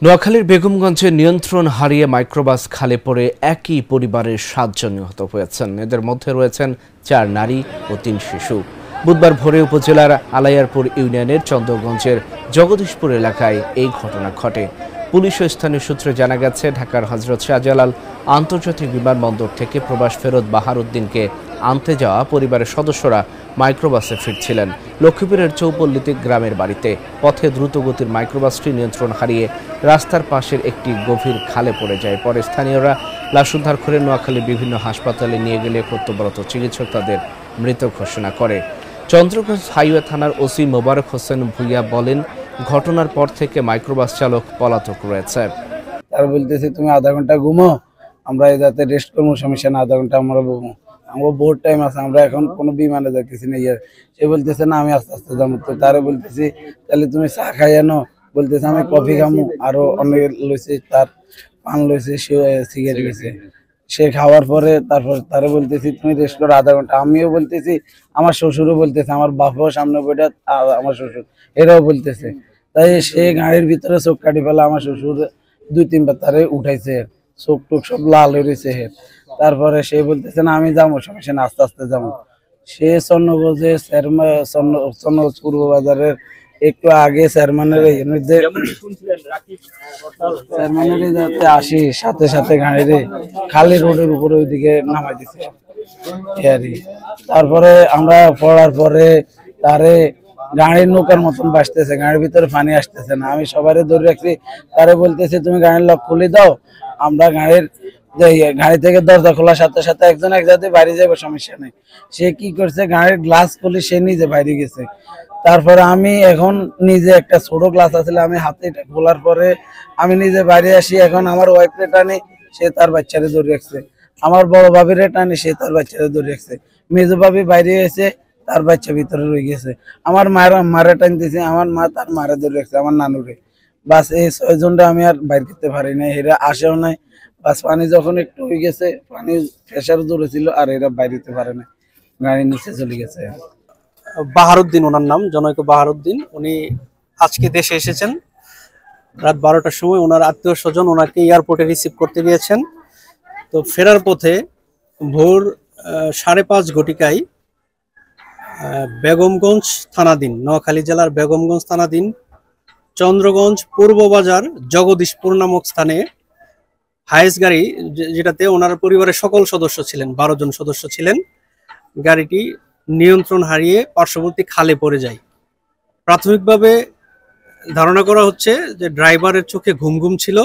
নোয়াখালীর বেগমগঞ্জে নিয়ন্ত্রণ হারিয়ে মাইক্রোবাস খালে পড়ে একই পরিবারের 7 জন নিহত হয়েছেন। এদের মধ্যে রয়েছেন 4 নারী ও 3 শিশু। বুধবার ভোরে উপজেলার আলাইয়ারপুর ইউনিয়নের চন্দ্রগঞ্জের জগদীশপুর এলাকায় এই ঘটনা ঘটে। পুলিশ ও স্থানীয় সূত্রে জানা গেছে, ঢাকার হযরত শাহজালাল আন্তর্জাতিক বিমানবন্দর থেকে প্রবাস ফেরত বাহারউদ্দিনকে আনতে যাওয়া পরিবারের সদস্যরা মাইক্রোবাসে ফিরছিলেন লক্ষ্মীপুরের চৌপল্লিতে গ্রামের বাড়িতে। পথে দ্রুতগতির মাইক্রোবাসটি নিয়ন্ত্রণ হারিয়ে রাস্তার পাশের একটি গভীর খালে পড়ে যায়। পরে স্থানীয়রা লাশ উদ্ধার করে নোয়াখালীর বিভিন্ন হাসপাতালে নিয়ে গেলে কর্তব্যরত চিকিৎসক তাদের মৃত ঘোষণা করে। চন্দ্রগঞ্জ হাইওয়ে থানার ওসি মোবারক হোসেন ভুইয়া বলেন, ঘটনার পর থেকে মাইক্রোবাস চালক পলাতক রয়েছে। তারা বলতেছে, তুমি আধা ঘন্টা ঘুমো, আমরা এই যাতে রেস্ট করবো, সমস্যা না, আধা ঘন্টা আমরা ঘুমো, আমার বহুত টাইম আছে, আমরা এখন কোনো বিমানে যাচ্ছি না। সে বলতেছে না, আমি আস্তে আস্তে যাবো। তো তারা বলতেছি, তাহলে তুমি চা খাই আনো। বলতেছে আমি কফি খামো, আরো অনেক লইছে, তার পান লইছে, সে সিগারেট গেছে। সে খাওয়ার পরে তারপর তারা বলতেছি তুমি রেস্ট করো আধা ঘন্টা। আমিও বলতেছি, আমার শ্বশুরও বলতেছে, আমার বাপও সামনে বইটা, আমার শ্বশুর এরাও বলতেছে। তাই সে গাড়ির ভিতরে চোখ কাটি ফেলা, আমার শ্বশুর 2-3 বার তারে উঠাইছে, চোখ টুক সব লাল হয়েছে। তারপরে সে বলতেছে না, আমি যাবো, সমস্যা না, আস্তে আস্তে যাবো। সে চন্দ্রগঞ্জে চন্দ্রগঞ্জ পূর্ব বাজারের একটু আগে চেয়ারম্যানের যাতে আসি, সাথে সাথে গাড়িরে খালি রোডের উপরে ওইদিকে নামাই দিছে। তারপরে আমরা পড়ার পরে তারে গাড়ির নৌকার মতন বাসতেছে, গাড়ির ভিতরে পানি আসতেছে না। আমি সবাই ধরে রাখছি, তারে বলতেছে তুমি গাড়ির লক খুলে দাও, আমরা গাড়ি থেকে দরজা খোলার সাথে সাথে একজন এক জায়গায় বাইরে যাবে, সমস্যা নেই। সে কি করছে, গাড়ির গ্লাস খুলে সে নিজে বাইরে গেছে। তারপরে আমি এখন নিজে একটা ছোট গ্লাস আছে, আমি হাতে এটা খোলার পরে আমি নিজে বাইরে আসি। এখন আমার ওয়াইফরে টানে, সে তার বাচ্চারে ধরে রাখছে। আমার বড় ভাবিরে টানে, সে তার বাচ্চারে ধরে রাখছে। মেজো ভাবি বাইরে এসে, তার বাচ্চা ভিতরে রয়ে গেছে। আমার মারে টানতেছে, আমার মা তার মারে ধরে রাখছে, আমার নানুরে। বাস এই 6 জনটা আমি আর বাইর করতে পারি নাই, এরা আসেও নাই। বাস পানি যখন একটু হয়ে গেছে, পানি প্রেসার জোরে ছিল, আর এরা বাইরে যেতে পারে না, গাড়ি নিচে চলে গেছে। বাহারউদ্দিন ওনার নাম, জনৈক বাহারউদ্দিন। উনি আজকে দেশে এসেছেন রাত 12টার সময়। ওনার আত্মীয় স্বজন ওনাকে এয়ারপোর্টে রিসিভ করতে গিয়েছেন। তো ফেরার পথে ভোর 5:30 ঘটিকায় বেগমগঞ্জ থানাধীন, নোয়াখালী জেলার বেগমগঞ্জ থানাধীন চন্দ্রগঞ্জ পূর্ব বাজার জগদীশপুর নামক স্থানে হাইস গাড়ি, যেটাতে ওনার পরিবারের সকল সদস্য ছিলেন, 12 জন সদস্য ছিলেন, গাড়িটি নিয়ন্ত্রণ হারিয়ে পার্শ্ববর্তী খালে পড়ে যায়। প্রাথমিকভাবে ধারণা করা হচ্ছে যে ড্রাইভারের চোখে ঘুম ঘুম ছিল,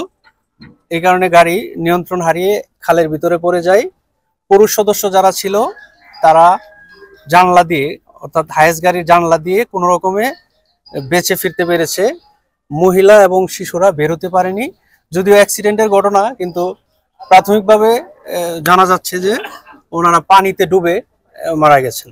এই কারণে গাড়ি নিয়ন্ত্রণ হারিয়ে খালের ভিতরে পড়ে যায়। পুরুষ সদস্য যারা ছিল তারা জানলা দিয়ে, অর্থাৎ হাইস গাড়ির জানলা দিয়ে কোনো রকমে বেঁচে ফিরতে পেরেছে। মহিলা এবং শিশুরা বের হতে পারেনি। যদিও অ্যাক্সিডেন্টের ঘটনা, কিন্তু প্রাথমিকভাবে জানা যাচ্ছে যে ওনারা পানিতে ডুবে মারা গেছেন।